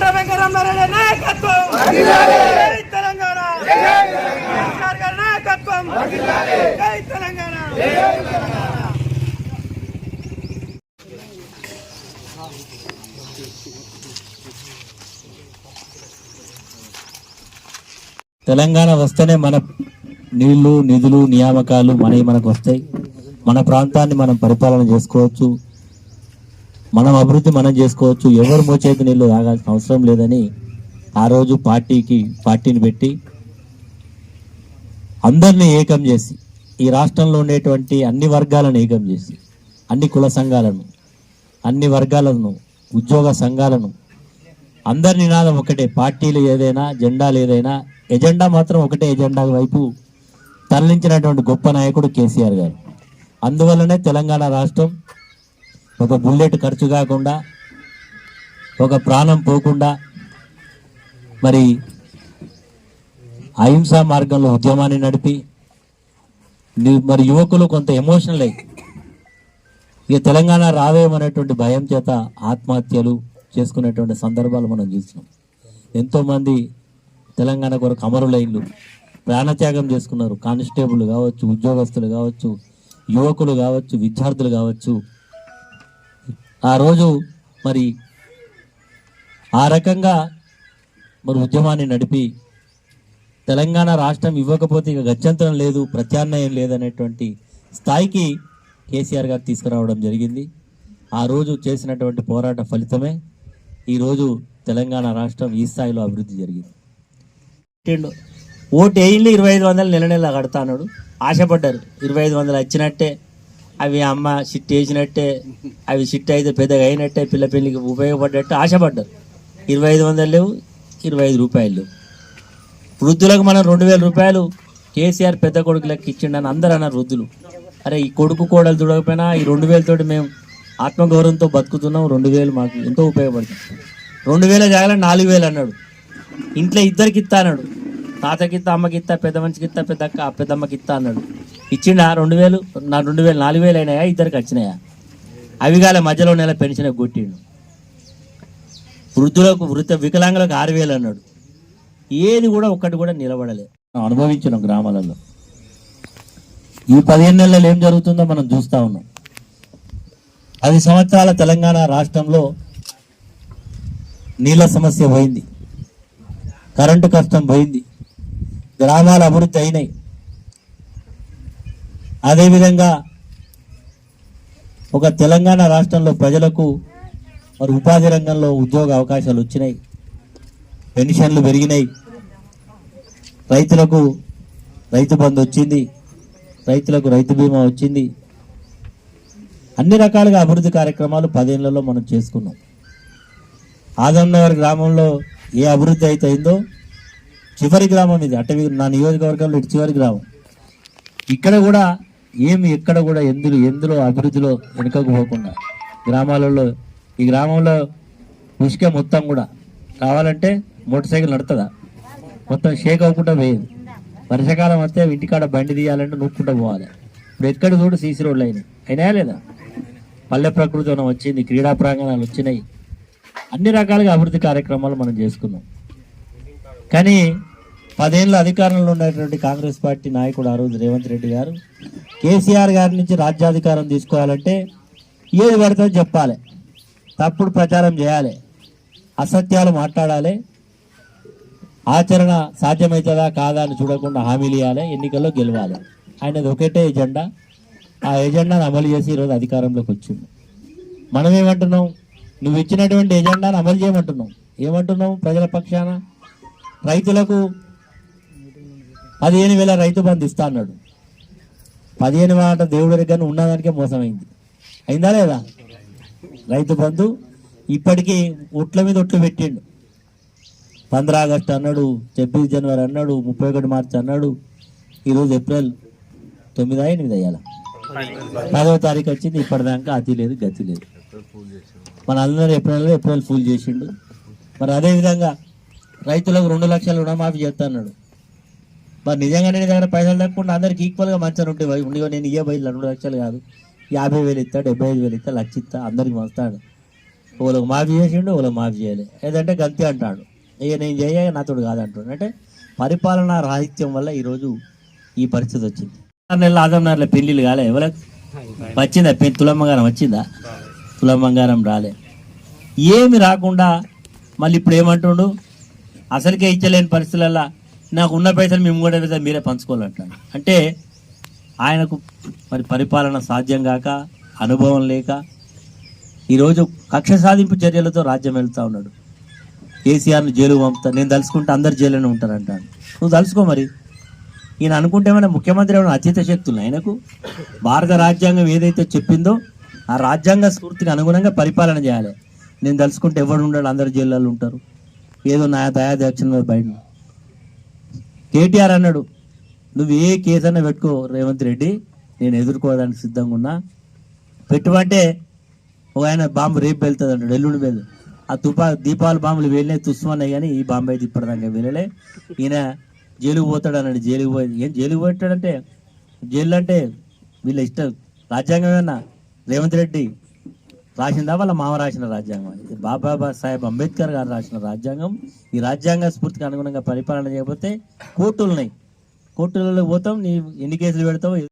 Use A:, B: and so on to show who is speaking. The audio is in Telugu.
A: తండ్రి వెంకటరామారెడ్డి నాయకత్వం, జై తెలంగాణ, కేసీఆర్ గారి నాయకత్వం, జై తెలంగాణ.
B: తెలంగాణ వస్తేనే మన నీళ్లు, నిధులు, నియామకాలు మనకు వస్తాయి. మన ప్రాంతాన్ని మనం పరిపాలన చేసుకోవచ్చు, మనం అభివృద్ధి మనం చేసుకోవచ్చు. ఎవరు మోచేతి నీళ్లు తాగాల్సిన అవసరం లేదని ఆ రోజు పార్టీని పెట్టి అందరినీ ఏకం చేసి, ఈ రాష్ట్రంలో ఉండేటువంటి అన్ని వర్గాలను ఏకం చేసి, అన్ని కుల సంఘాలను, అన్ని వర్గాలను, ఉద్యోగ సంఘాలను, అందరి నినాదం ఒకటే. పార్టీలు ఏదైనా, జెండాలు ఏదైనా, ఎజెండా మాత్రం ఒకటే ఎజెండా వైపు తరలించినటువంటి గొప్ప నాయకుడు కేసీఆర్ గారు. అందువల్లనే తెలంగాణ రాష్ట్రం ఒక బుల్లెట్ ఖర్చు కాకుండా, ఒక ప్రాణం పోకుండా, మరి అహింసా మార్గంలో ఉద్యమాన్ని నడిపి, మరి యువకులు కొంత ఎమోషనల్ అయ్యి ఇక తెలంగాణ రావేమనేటువంటి భయం చేత ఆత్మహత్యలు చేసుకునేటువంటి సందర్భాలు మనం చూస్తున్నాం. ఎంతోమంది తెలంగాణ కొరకు అమరులైన్లు ప్రాణత్యాగం చేసుకున్నారు. కానిస్టేబుల్ కావచ్చు, ఉద్యోగస్తులు కావచ్చు, యువకులు కావచ్చు, విద్యార్థులు కావచ్చు. ఆ రోజు మరి ఆ రకంగా మరి ఉద్యమాన్ని నడిపి తెలంగాణ రాష్ట్రం ఇవ్వకపోతే ఇక గత్యంతరం లేదు, ప్రత్యామ్నాయం లేదనేటువంటి స్థాయికి కేసీఆర్ గారు తీసుకురావడం జరిగింది. ఆ రోజు చేసినటువంటి పోరాట ఫలితమే ఈరోజు తెలంగాణ రాష్ట్రం ఈ స్థాయిలో అభివృద్ధి జరిగింది. ఓటు వేయింది 2500 నెల నెల కడతా అన్నాడు. ఆశపడ్డారు 2500 వచ్చినట్టే, అవి అమ్మ సిట్ వేసినట్టే, అవి సిట్ అయితే పెద్దగా అయినట్టే, పిల్ల పెళ్లికి ఉపయోగపడ్డట్టు ఆశపడ్డారు. 2500 లేవు, 25 రూపాయలు లేవు. వృద్ధులకు మనం 2000 రూపాయలు కేసీఆర్ పెద్ద కొడుకులకి ఇచ్చిండని అందరూ అన్నారు వృద్ధులు. అరే ఈ కొడుకు కోడలు చూడకపోయినా ఈ 2000 తోటి మేము ఆత్మగౌరవంతో బతుకుతున్నాం, 2000 మాకు ఎంతో ఉపయోగపడుతుంది. 2000 జాగాలని 4000 అన్నాడు. ఇంట్లో ఇద్దరికి ఇస్తా అన్నాడు, తాతకిత్తా, అమ్మకిత్తా, పెద్ద మనిషికి ఇస్తా, పెద్దమ్మకి ఇస్తా అన్నాడు. ఇచ్చిండా 2000? నా 2000 4000 అయినాయా, ఇద్దరికి వచ్చినాయా? అవి కాలే మధ్యలో నెల పెన్షన్ కొట్టిండు. వృద్ధులకు వికలాంగులకు 6000 అన్నాడు. ఏది కూడా ఒక్కటి కూడా నిలబడలే. అనుభవించినాం గ్రామాలలో. ఈ 15 నెలలు ఏం జరుగుతుందో మనం చూస్తూ ఉన్నాం. 10 సంవత్సరాల తెలంగాణ రాష్ట్రంలో నీళ్ళ సమస్య పోయింది, కరెంటు కష్టం పోయింది, గ్రామాల అభివృద్ధి అయినాయి. అదేవిధంగా ఒక తెలంగాణ రాష్ట్రంలో ప్రజలకు మరి ఉపాధి రంగంలో ఉద్యోగ అవకాశాలు వచ్చినాయి, పెన్షన్లు పెరిగినాయి, రైతులకు రైతు బంధు వచ్చింది, రైతులకు రైతు బీమా వచ్చింది. అన్ని రకాలుగా అభివృద్ధి కార్యక్రమాలు 10 ఏళ్లలో మనం చేసుకున్నాం. ఆదమ్నగర్ గ్రామంలో ఏ అభివృద్ధి అయితే అయిందో, చివరి గ్రామం ఇది, అటవీ నా నియోజకవర్గంలో ఇటు చివరి గ్రామం. ఇక్కడ కూడా ఎక్కడ కూడా ఎందులో అభివృద్ధిలో వెనుకకు పోకుండా గ్రామాలలో, ఈ గ్రామంలో ఉసుక మొత్తం కూడా కావాలంటే మోటార్ సైకిల్ నడుతుందా, మొత్తం షేక్ అవ్వకుండా పోయేది. వర్షాకాలం వస్తే ఇంటికాడ బండి తీయాలంటే నూక్కుంటూ పోవాలి. ఇప్పుడు ఎక్కడ చూడు సీసీ రోడ్లు అయినాయా లేదా? పల్లె ప్రకృతి వచ్చింది, క్రీడా ప్రాంగణాలు వచ్చినాయి, అన్ని రకాలుగా అభివృద్ధి కార్యక్రమాలు మనం చేసుకున్నాం. కానీ 10 ఏళ్ళ అధికారంలో ఉన్నటువంటి కాంగ్రెస్ పార్టీ నాయకుడు ఆ రోజు రేవంత్ రెడ్డి గారు కేసీఆర్ గారి నుంచి రాజ్యాధికారం తీసుకోవాలంటే ఏది పడుతుందో చెప్పాలి, తప్పుడు ప్రచారం చేయాలి, అసత్యాలు మాట్లాడాలి, ఆచరణ సాధ్యమవుతుందా కాదా అని చూడకుండా హామీలు ఇవ్వాలి, ఎన్నికల్లో గెలవాలి. ఆయనది ఒకటే ఎజెండా. ఆ ఎజెండాను అమలు చేసి ఈరోజు అధికారంలోకి వచ్చింది. మనం ఏమంటున్నాం? నువ్వు ఇచ్చినటువంటి ఎజెండాను అమలు చేయమంటున్నాం. ఏమంటున్నావు? ప్రజల పక్షాన రైతులకు 15,000 రైతు బంధు ఇస్తా అన్నాడు. 15 మాట దేవుడి దగ్గర ఉన్నదానికే మోసమైంది. అయిందా లేదా? రైతు బంధు ఇప్పటికీ ఒట్ల మీద ఒట్లు పెట్టిండు. 15 ఆగస్టు అన్నాడు, 26 జనవరి అన్నాడు, 31 మార్చి అన్నాడు. ఈరోజు ఏప్రిల్ 9 8 అయ్యాల 10వ తారీఖు వచ్చింది. ఇప్పటిదాకా అతి లేదు గతి లేదు. మన అందరూ ఏప్రిల్ ఫూల్ చేసిండు. మరి అదేవిధంగా రైతులకు 2 లక్షలు రుణమాఫీ చేస్తా అన్నాడు. మరి నిజంగానే నీ దగ్గర పైసలు తక్కువ అందరికి ఈక్వల్గా మంచిగా ఉంటాయి. నేను ఇయ్య బయలు 2 లక్షలు కాదు, 50,000 ఇస్తా, 75,000 ఇస్తా, 1,00,000 ఇస్తా, అందరికి వస్తాడు. వాళ్ళకి మాఫీ చేసిండు, వాళ్ళకి మాఫీ చేయలే. ఏదంటే గంతే అంటాడు, ఇక నేను చేయ నాతోడు కాదంటాడు. అంటే పరిపాలనా రాహిత్యం వల్ల ఈరోజు ఈ పరిస్థితి వచ్చింది. 6 నెలల ఆదమనగర్లో పెళ్ళిళ్ళు కాలే ఎవరికి వచ్చిందా? తులం బంగారం వచ్చిందా? తులం బంగారం రాలే. ఏమి రాకుండా మళ్ళీ ఇప్పుడు ఏమంటుండు, అసలుకే ఇచ్చలేని పరిస్థితులలో నాకు ఉన్న పైసలు మేము కూడా పైసలు మీరే పంచుకోవాలంటాడు. అంటే ఆయనకు మరి పరిపాలన సాధ్యం కాక, అనుభవం లేక ఈరోజు కక్ష సాధింపు చర్యలతో రాజ్యం వెళ్తూ ఉన్నాడు. కేసీఆర్ను జైలు పంపుతా, నేను తలుచుకుంటే అందరు జైల్లోనే ఉంటారంటాడు. నువ్వు తలుచుకో మరి. ఈయన అనుకుంటే ఏమైనా ముఖ్యమంత్రి ఏమైనా అతీత శక్తులు ఆయనకు? భారత రాజ్యాంగం ఏదైతే చెప్పిందో ఆ రాజ్యాంగ స్ఫూర్తికి అనుగుణంగా పరిపాలన చేయాలి. నేను తలుచుకుంటే ఎవడు ఉండాలి, అందరు జైల్లో ఉంటారు. ఏదో నా దయాదక్షిణ బయట. కేటీఆర్ అన్నాడు, నువ్వు ఏ కేసు అన్నా పెట్టుకో రేవంత్ రెడ్డి, నేను ఎదుర్కోవడానికి సిద్ధంగా ఉన్నా. పెట్టుబంటే ఒక ఆయన బాంబు రేపు వెళ్తుంది అంటాడు, ఎల్లుండి మీద. ఆ దీపావళి బాంబులు వెళ్ళినాయి, తుస్సుమన్నాయి, కానీ ఈ బాంబు అయితే ఇప్పటిదాకా వెళ్ళలే. ఈయన జైలుకు పోతాడు అన్నాడు. జైలుకు పోయి ఏం జైలుకు పోతాడంటే, జైలు అంటే వీళ్ళ ఇష్టం. రాజ్యాంగం ఏమన్నా రేవంత్ రెడ్డి రాసిందా, వాళ్ళ మామ రాసిన రాజ్యాంగం? బాబా సాహెబ్ అంబేద్కర్ గారు రాసిన రాజ్యాంగం. ఈ రాజ్యాంగ స్ఫూర్తికి అనుగుణంగా పరిపాలన చేయకపోతే కోర్టులు ఉన్నాయి, కోర్టులలో పోతాం, నీ ఎన్ని కేసులు పెడతావు.